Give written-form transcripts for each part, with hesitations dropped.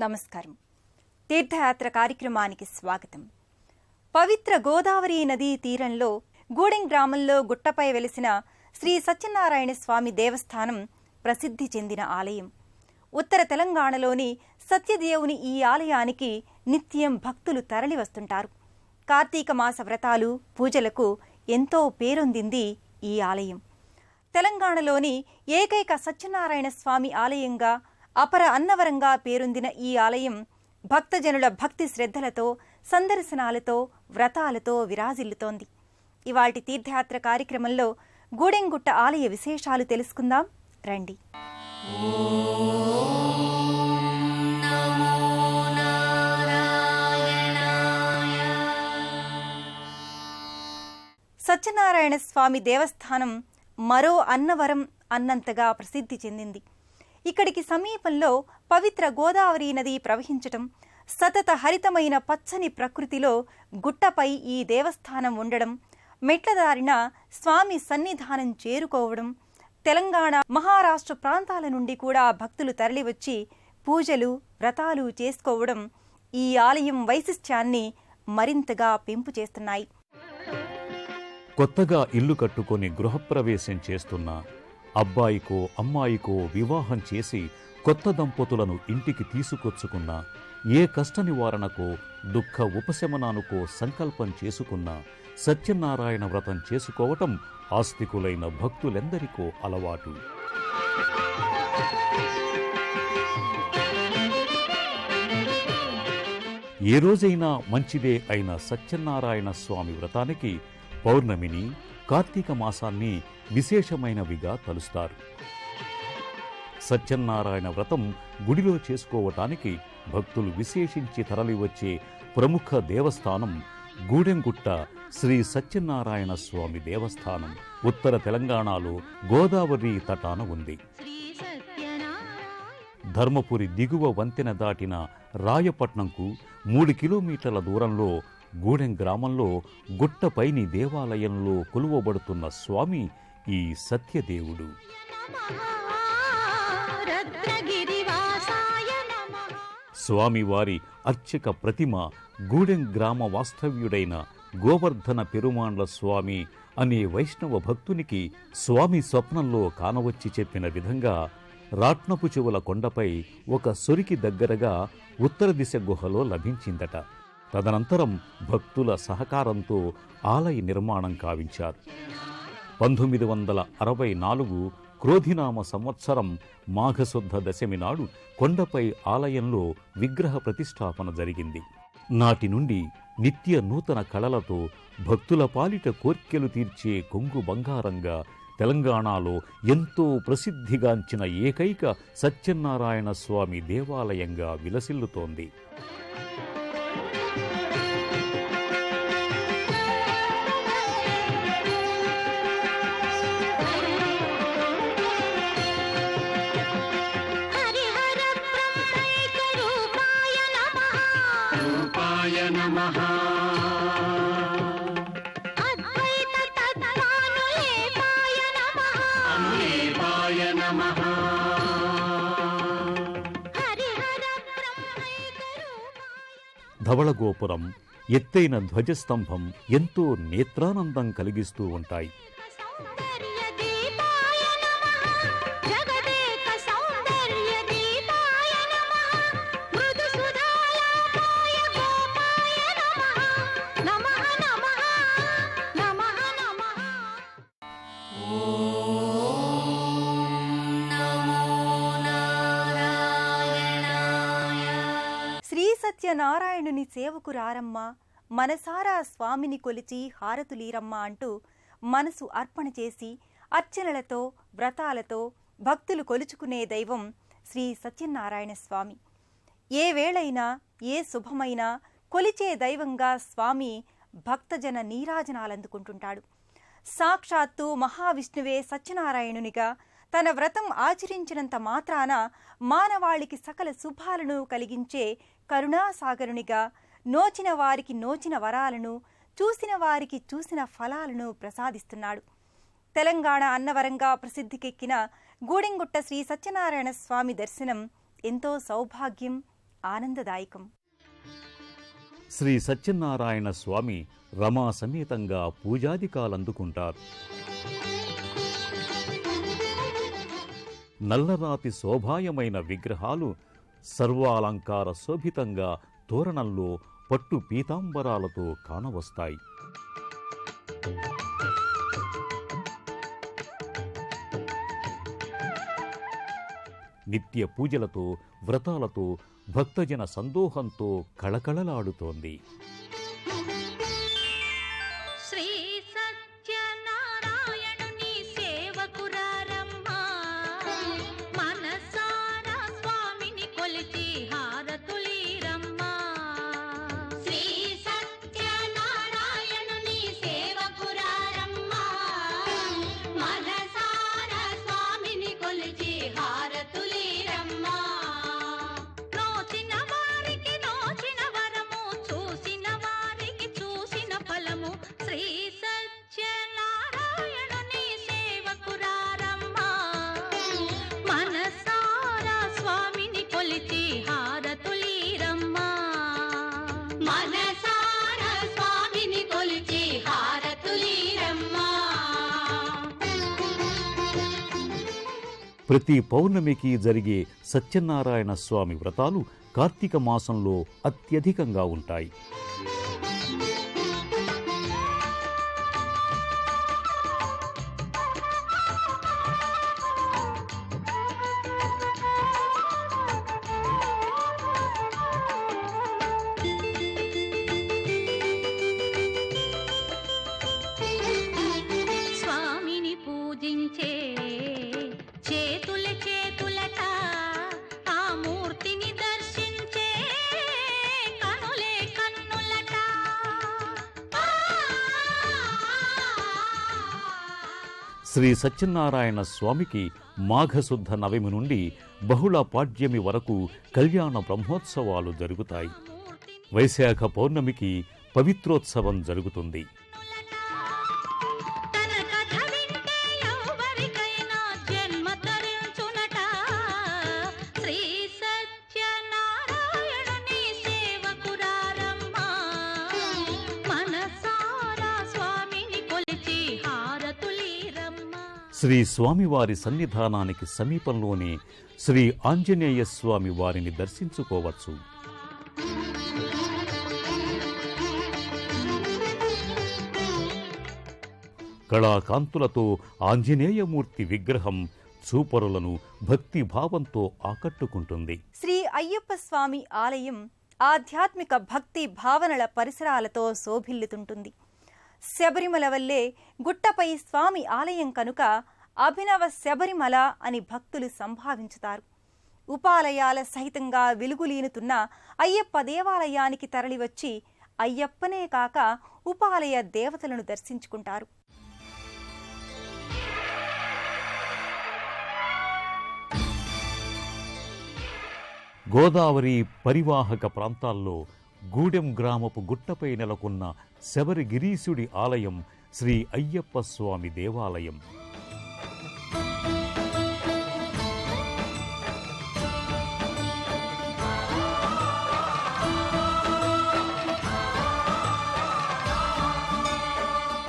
నమస్కారం. తీర్థయాత్ర కార్యక్రమానికి స్వాగతం. పవిత్ర గోదావరి నదీ తీరంలో గూడెం గ్రామంలో గుట్టపై వెలిసిన శ్రీ సత్యనారాయణ స్వామి దేవస్థానం ప్రసిద్ధి చెందిన ఆలయం. ఉత్తర తెలంగాణలోని సత్యదేవుని ఈ ఆలయానికి నిత్యం భక్తులు తరలి వస్తుంటారు. కార్తీక మాస వ్రతాలు, పూజలకు ఎంతో పేరొందింది ఈ ఆలయం. తెలంగాణలోని ఏకైక సత్యనారాయణ స్వామి ఆలయంగా, అపర అన్నవరంగా పేరొందిన ఈ ఆలయం భక్తజనుల భక్తి శ్రద్ధలతో, సందర్శనాలతో, వ్రతాలతో విరాజిల్లుతోంది. ఇవాల్టి తీర్థయాత్ర కార్యక్రమంలో గూడెంగుట్ట ఆలయ విశేషాలు తెలుసుకుందాం రండి. సత్యనారాయణ స్వామి దేవస్థానం మరో అన్నవరం అన్నంతగా ప్రసిద్ధి చెందింది. ఇక్కడికి సమీపంలో పవిత్ర గోదావరి నది ప్రవహించటం, సతత హరితమైన పచ్చని ప్రకృతిలో గుట్టపై ఈ దేవస్థానం ఉండడం, మెట్లదారిన స్వామి సన్నిధానం చేరుకోవడం, తెలంగాణ, మహారాష్ట్ర ప్రాంతాల నుండి కూడా భక్తులు తరలివచ్చి పూజలు, వ్రతాలు చేసుకోవడం ఈ ఆలయం వైశిష్ట్యాన్ని మరింతగా పెంపు చేస్తున్నాయి. కొత్తగా ఇల్లు కట్టుకొని గృహప్రవేశం చేస్తున్న అబ్బాయికో అమ్మాయికో వివాహం చేసి కొత్త దంపతులను ఇంటికి తీసుకొచ్చుకున్న, ఏ కష్ట నివారణకో దుఃఖ ఉపశమనానికో సంకల్పం చేసుకున్న సత్యనారాయణ వ్రతం చేసుకోవటం ఆస్తికులైన భక్తులెందరికో అలవాటు. ఏ రోజైనా మంచిదే అయిన సత్యనారాయణ స్వామి వ్రతానికి పౌర్ణమిని, కార్తీక మాసాన్ని విశేషమైనవిగా తలుస్తారు. సత్యనారాయణ వ్రతం గుడిలో చేసుకోవటానికి భక్తులు విశేషించి తరలివచ్చే ప్రముఖ దేవస్థానం గూడెంగుట్ట శ్రీ సత్యనారాయణ స్వామి దేవస్థానం. ఉత్తర తెలంగాణలో గోదావరి తటాన ఉంది. ధర్మపురి దిగువ వంతెన దాటిన రాయపట్నంకు 3 కిలోమీటర్ల దూరంలో గూడెం గ్రామంలో గుట్టపైని దేవాలయంలో కొలువబడుతున్న స్వామి ఈ సత్యదేవుడు. స్వామివారి అర్చక ప్రతిమ గూడెం గ్రామ వాస్తవ్యుడైన గోవర్ధన పెరుమాండ్ల స్వామి అనే వైష్ణవ భక్తునికి స్వామి స్వప్నంలో కానవచ్చి చెప్పిన విధంగా రాట్నపు చెవుల కొండపై ఒక సొరికి దగ్గరగా ఉత్తర దిశ గుహలో లభించిందట. తదనంతరం భక్తుల సహకారంతో ఆలయ నిర్మాణం కావించారు. 1964 క్రోధినామ సంవత్సరం మాఘశుద్ధ దశమి నాడు కొండపై ఆలయంలో విగ్రహ ప్రతిష్టాపన జరిగింది. నాటి నుండి నిత్య నూతన కళలతో భక్తుల పాలిట కోర్కెలు తీర్చే కొంగు బంగారంగా తెలంగాణలో ఎంతో ప్రసిద్ధిగాంచిన ఏకైక సత్యనారాయణ స్వామి దేవాలయంగా విలసిల్లుతోంది. ధవళగోపురం, ఎత్తైన ధ్వజస్తంభం ఎంతో నేత్రానందం కలిగిస్తూ ఉంటాయి. సత్యనారాయణుని సేవకు రారమ్మా, మనసారా స్వామిని కొలిచి హారతులీరమ్మా అంటూ మనసు అర్పణ చేసి అర్చనలతో, వ్రతాలతో భక్తులు కొలుచుకునే దైవం శ్రీ సత్యనారాయణ స్వామి. ఏ వేళైనా, ఏ శుభమైనా కొలిచే దైవంగా స్వామి భక్తజన నీరాజనాలందుకుంటుంటాడు. సాక్షాత్తు మహావిష్ణువే సత్యనారాయణునిగా తన వ్రతం ఆచరించినంత మాత్రాన మానవాళికి సకల శుభాలను కలిగించే కరుణాసాగరునిగా నోచిన వారికి నోచిన వరాలను, చూసిన వారికి చూసిన ఫలాలను ప్రసాదిస్తున్నాడు. తెలంగాణ అన్నవరంగా ప్రసిద్ధికెక్కిన గూడెంగుట్ట శ్రీ సత్యనారాయణ స్వామి దర్శనం ఎంతో సౌభాగ్యం, ఆనందదాయకం. శ్రీ సత్యనారాయణ స్వామి రమా సమేతంగా పూజాదికాలందుకుంటారు. నల్లరాతి శోభాయమైన విగ్రహాలు సర్వాలంకార శోభితంగా తోరణంలో పట్టు పీతాంబరాలతో కానవస్తాయి. నిత్య పూజలతో వ్రతాలతో భక్తజన సందోహంతో కళకళలాడుతోంది. శ్రీ సత్యనారాయణుని సేవకురారమ్మా, మనసారా స్వామిని కొలిచి హారతులీరమ్మా. శ్రీ సత్యనారాయణుని సేవకురారమ్మా, మనసారా స్వామిని కొలిచి హారతులీరమ్మా. నోచిన వారికి నోచిన వరము, చూసిన వారికి చూసిన ఫలము. శ్రీ సత్యనారాయణుని సేవకురారమ్మా, మనసారా స్వామిని కొలిచి హారతులీరమ్మా. మనసారా స్వామిని కొలిచి హారతులీరమ్మా. ప్రతి పౌర్ణమికి జరిగే సత్యనారాయణ స్వామి వ్రతాలు కార్తీక మాసంలో అత్యధికంగా ఉంటాయి. స్వామిని పూజించే చేతుల చేతులట, ఆ మూర్తిని దర్శించే కనులే కన్నులట. శ్రీ సత్యనారాయణ స్వామికి మాఘశుద్ధ నవమి నుండి బహుళ పాడ్యమి వరకు కళ్యాణ బ్రహ్మోత్సవాలు జరుగుతాయి. వైశాఖ పౌర్ణమికి పవిత్రోత్సవం జరుగుతుంది. తన కథ వింటే ఎవరికైనా జన్మ తరించునట. శ్రీ సత్యనారాయణుని సేవకురారమ్మా, మనసారా స్వామిని కొలిచి హారతులీరమ్మా. శ్రీ స్వామివారి సన్నిధానానికి సమీపంలోనే శ్రీ ఆంజనేయ స్వామి వారిని దర్శించుకోవచ్చు. కళాకాంతులతో ఆంజనేయమూర్తి విగ్రహం చూపరులను భక్తి భావంతో ఆకట్టుకుంటుంది. శ్రీ అయ్యప్ప స్వామి ఆలయం ఆధ్యాత్మిక భక్తి భావనల పరిసరాలతో శోభిల్లుతుంటుంది. శబరిమల వల్లే గుట్టపై స్వామి ఆలయం కనుక అభినవ శబరిమల అని భక్తులు సంభావించుతారు. ఉపాలయాల సహితంగా వెలుగులీనుతున్న అయ్యప్ప దేవాలయానికి తరలివచ్చి అయ్యప్పనే కాక ఉపాలయ దేవతలను దర్శించుకుంటారు. గోదావరి పరివాహక ప్రాంతాల్లో గూడెం గ్రామపు గుట్టపై నెలకొన్న శబరిగిరీశుడి ఆలయం శ్రీ అయ్యప్ప స్వామి దేవాలయం.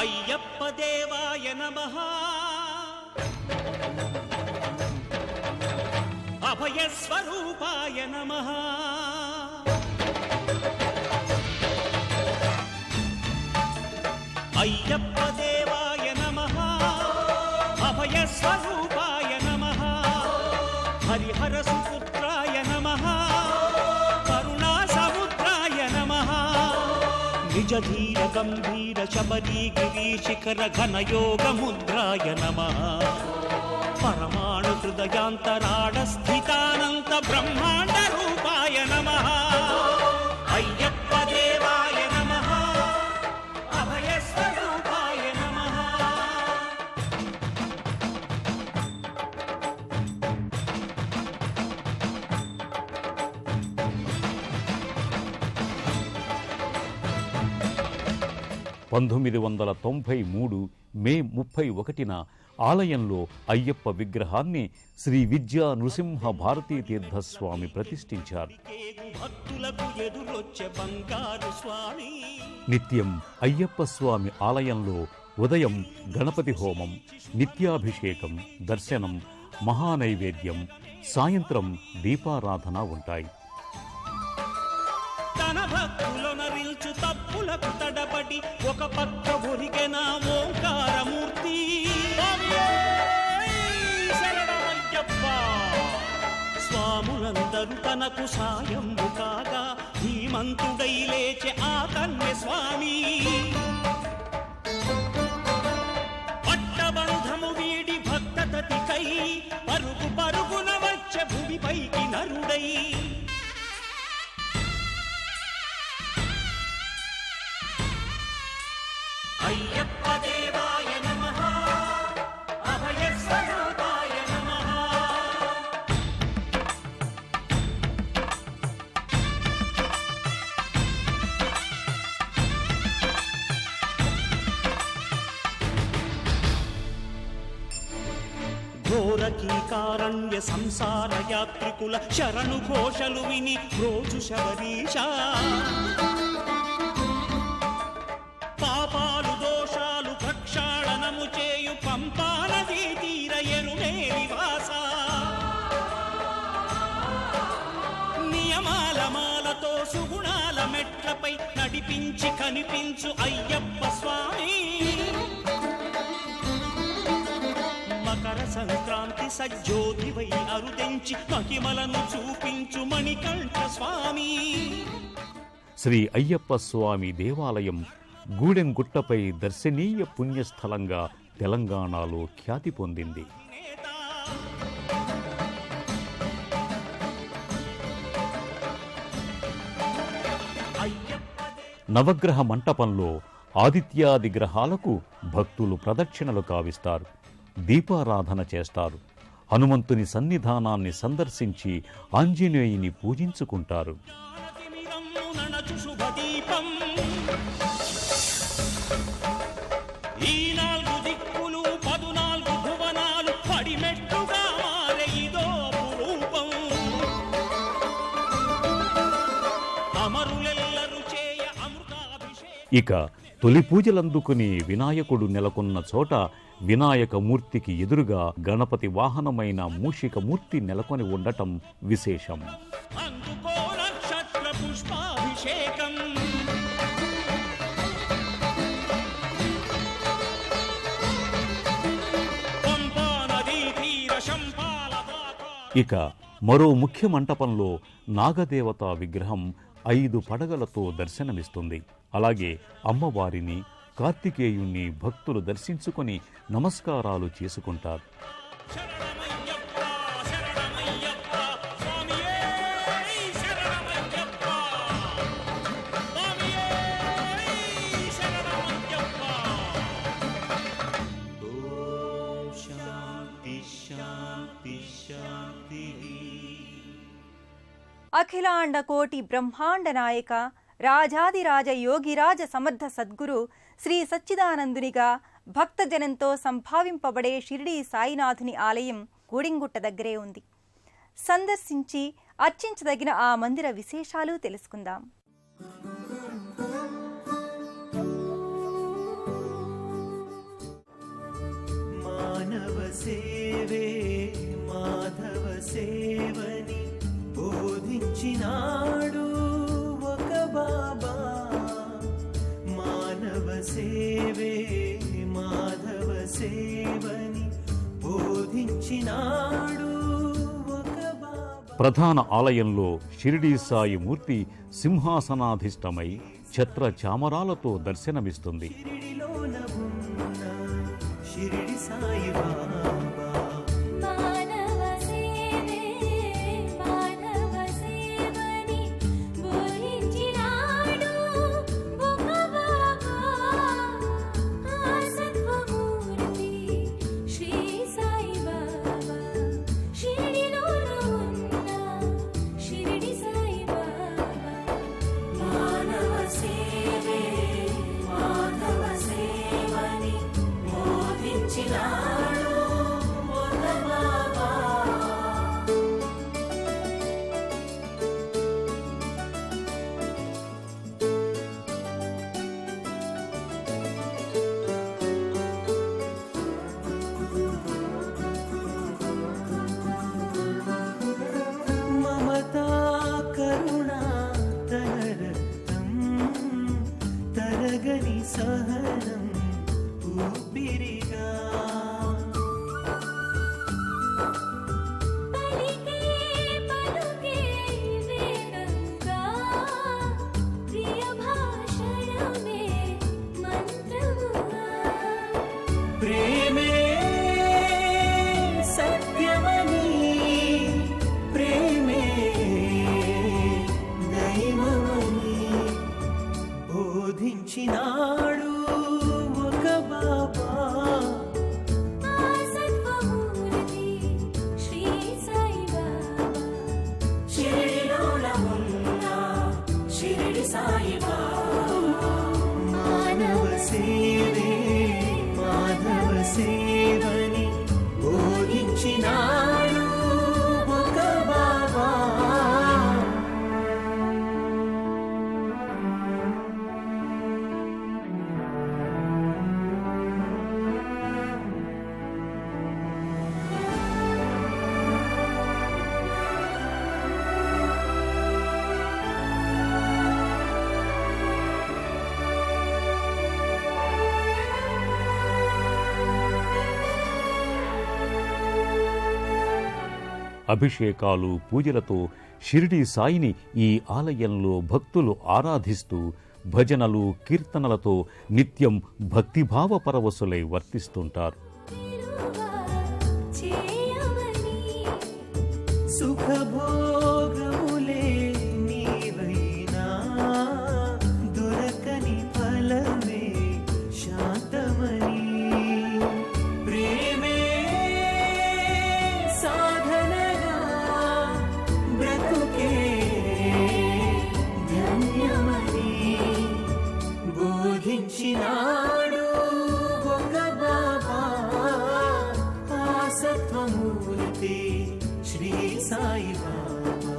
అయ్యప్ప దేవాయ నమః, అభయస్వరూపాయ నమః, అయ్యప్ప దేవాయ నమః, అభయస్వరూపాయ నమః, హరిహర సుపుత్రాయ నమః, కరుణా సముద్రాయ నమః, నిజ ధీర గంభీర శబరీ గిరీశిఖర ఘనయోగ ముద్రాయ నమః, పరమాణు హృదయాంతరాళ స్థితానంత బ్రహ్మాండ రూపాయ నమః, అయ్యప్ప దేవాయ నమః, అభయస్వరూపాయ నమః. 1993 మే 31న ఆలయంలో అయ్యప్ప విగ్రహాన్ని శ్రీ విద్యా నృసింహ భారతీ తీర్థస్వామి ప్రతిష్ఠించారు. భక్తులకు ఎదురొచ్చే బంగారు స్వామి. నిత్యం అయ్యప్ప స్వామి ఆలయంలో ఉదయం గణపతి హోమం, నిత్యాభిషేకం, దర్శనం, మహానైవేద్యం, సాయంత్రం దీపారాధన ఉంటాయి. తన భక్తులొనరిల్చు తప్పులకు తడబడి ఒక పక్క ఒరిగెన ఓంకారమూర్తి. శరణమయ్యప్ప. స్వాములందరూ తనకు సాయము కాగా ధీమంతుడై లేచే ఆ కన్య స్వామి. పట్టబంధము వీడి భక్తతతికై పరుగు పరుగున వచ్చే భూమిపైకి నరుడై. అయ్యప్ప దేవాయ నమః, అభయ స్వరూపాయ నమః. ఘోరకీకారణ్య సంసార యాత్రికుల శరణు ఘోషలు విని రోజు శబరీష. పాపాలు దోషాలు ప్రక్షాళనము చేయు పంపానదీ తీర ఎరుమేలి వాస. నియమాల మాలతో సుగుణాల మెట్లపై నడిపించి కనిపించు అయ్యప్ప స్వామి. మకర సంక్రాంతి సజ్జోతివై అరుదెంచి మహిమలను చూపించు మణికంఠ స్వామి. శ్రీ అయ్యప్ప స్వామి దేవాలయం గూడెంగుట్టపై దర్శనీయ పుణ్యస్థలంగా తెలంగాణలో ఖ్యాతి పొందింది. నవగ్రహ మంటపంలో ఆదిత్యాది గ్రహాలకు భక్తులు ప్రదక్షిణలు కావిస్తారు, దీపారాధన చేస్తారు. హనుమంతుని సన్నిధానాన్ని సందర్శించి ఆంజనేయుని పూజించుకుంటారు. ఈ 4 దిక్కులు 14 భువనాలు పడిమెట్టుగా మారే ఇదో అపురూపం. అమరులెల్లరూ చేయ అమృతాభిషేకం. ఇక తొలి పూజలందుకుని వినాయకుడు నెలకొన్న చోట వినాయక మూర్తికి ఎదురుగా గణపతి వాహనమైన మూషిక మూర్తి నెలకొని ఉండటం విశేషం. అందుకో నక్షత్ర పుష్పాభిషేకం. ఇక మరో ముఖ్య మంటపంలో నాగదేవత విగ్రహం 5 పడగలతో దర్శనమిస్తుంది. అలాగే అమ్మవారిని, కార్తికేయుణ్ణి భక్తులు దర్శించుకొని నమస్కారాలు చేసుకుంటారు. అఖిలాండ కోటి బ్రహ్మాండ నాయక రాజాదిరాజ యోగిరాజ సమర్థ సద్గురు శ్రీ సచ్చిదానందునిగా భక్తజనంతో సంభావింపబడే షిరిడీ సాయినాథుని ఆలయం గూడెంగుట్ట దగ్గరే ఉంది. సందర్శించి అర్చించదగిన ఆ మందిర విశేషాలు తెలుసుకుందాం. మానవ సేవే మాధవ సేవని బోధించినాడు ఒక బాబా. మానవ సేవే మాధవ సేవని బోధించినాడు ఒక బాబా. ప్రధాన ఆలయంలో షిరిడీ సాయి మూర్తి సింహాసనాధిష్టమై ఛత్ర చామరాలతో దర్శనమిస్తుంది. షిరిడిలోన ఉన్న షిరిడి సాయి బాబా. మానవ సేవే మాధవ అభిషేకాలు పూజలతో షిరిడీ సాయిని ఈ ఆలయంలో భక్తులు ఆరాధిస్తూ భజనలు కీర్తనలతో నిత్యం భక్తిభావ పరవశులై వర్తిస్తుంటారు. సుఖభోగములే నీవైనా దొరకని ఫలమే శాంతమని ప్రేమే సాధనగా బ్రతుకే ధన్యమని బోధించినాడు ఒక బాబా ఆ సత్వమూర్తి శ్రీ సాయి బాబా.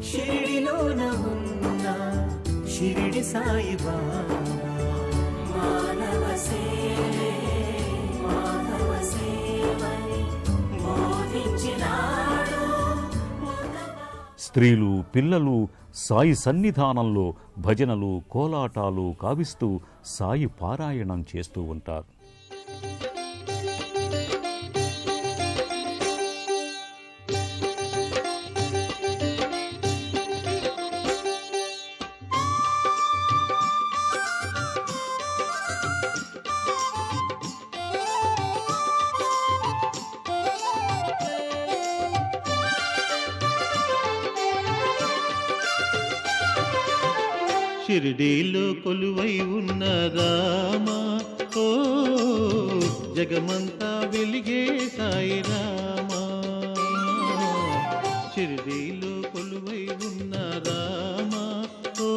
షిరిడిలోన ఉన్న షిరిడి సాయి బాబా. మానవ సేవే మాధవ సేవని బోధించినాడు. స్త్రీలు పిల్లలు సాయి సన్నిధానంలో భజనలు కోలాటాలు కావిస్తూ సాయి పారాయణం చేస్తూ ఉంటారు. షిరిడీలో కొలువై ఉన్న రామా ఓ జగమంతా వెలిగే సాయి రామా. షిరిడీలో కొలువై ఉన్న రామా ఓ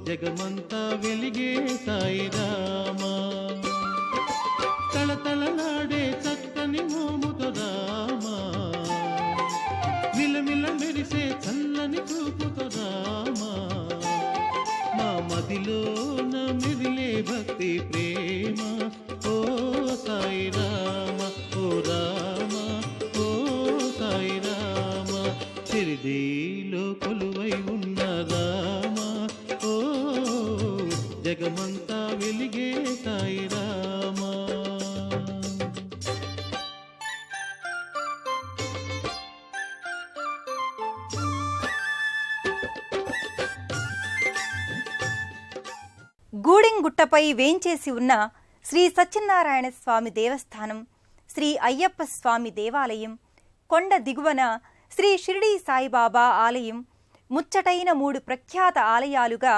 జగమంతా వెలిగే సాయి రామా. తళతళలాడే చక్కని మోముతో రామా, మిలమిల మెరిసే చల్లని చూపుతో రామా. మా మదిలోన మెదిలే భక్తి ప్రేమ ఓ సాయి రామ ఓ రామ ఓ సాయి రామ. షిరిడీలో కొలువై ఉన్న రామ ఓ జగమంతా వెలిగే సాయి రామ. గూడెంగుట్టపై వేంచేసి ఉన్న శ్రీ సత్యనారాయణ స్వామి దేవస్థానం, శ్రీ అయ్యప్ప స్వామి దేవాలయం, కొండ దిగువన శ్రీ షిరిడీ సాయిబాబా ఆలయం ముచ్చటైన 3 ప్రఖ్యాత ఆలయాలుగా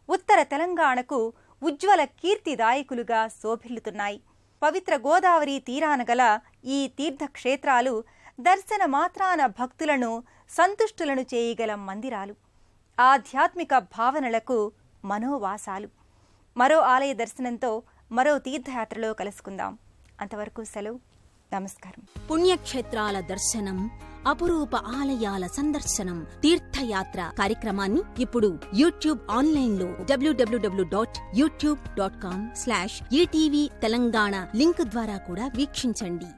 ఉత్తర తెలంగాణకు ఉజ్వల కీర్తిదాయకులుగా శోభిల్లుతున్నాయి. పవిత్ర గోదావరి తీరాన గల ఈ తీర్థక్షేత్రాలు దర్శన మాత్రాన భక్తులను సంతుష్టులను చేయగల మందిరాలు, ఆధ్యాత్మిక భావనలకు మనోవాసాలు. మరో ఆలయ దర్శనంతో మరో తీర్థయాత్రలో కలుసుకుందాం. అంతవరకు సెలవు. నమస్కారం. పుణ్యక్షేత్రాల దర్శనం, అపురూప ఆలయాల సందర్శనం, తీర్థయాత్ర కార్యక్రమాన్ని ఇప్పుడు యూట్యూబ్ ఆన్లైన్లో www.youtube.com/ETV తెలంగాణ లింక్ ద్వారా కూడా వీక్షించండి.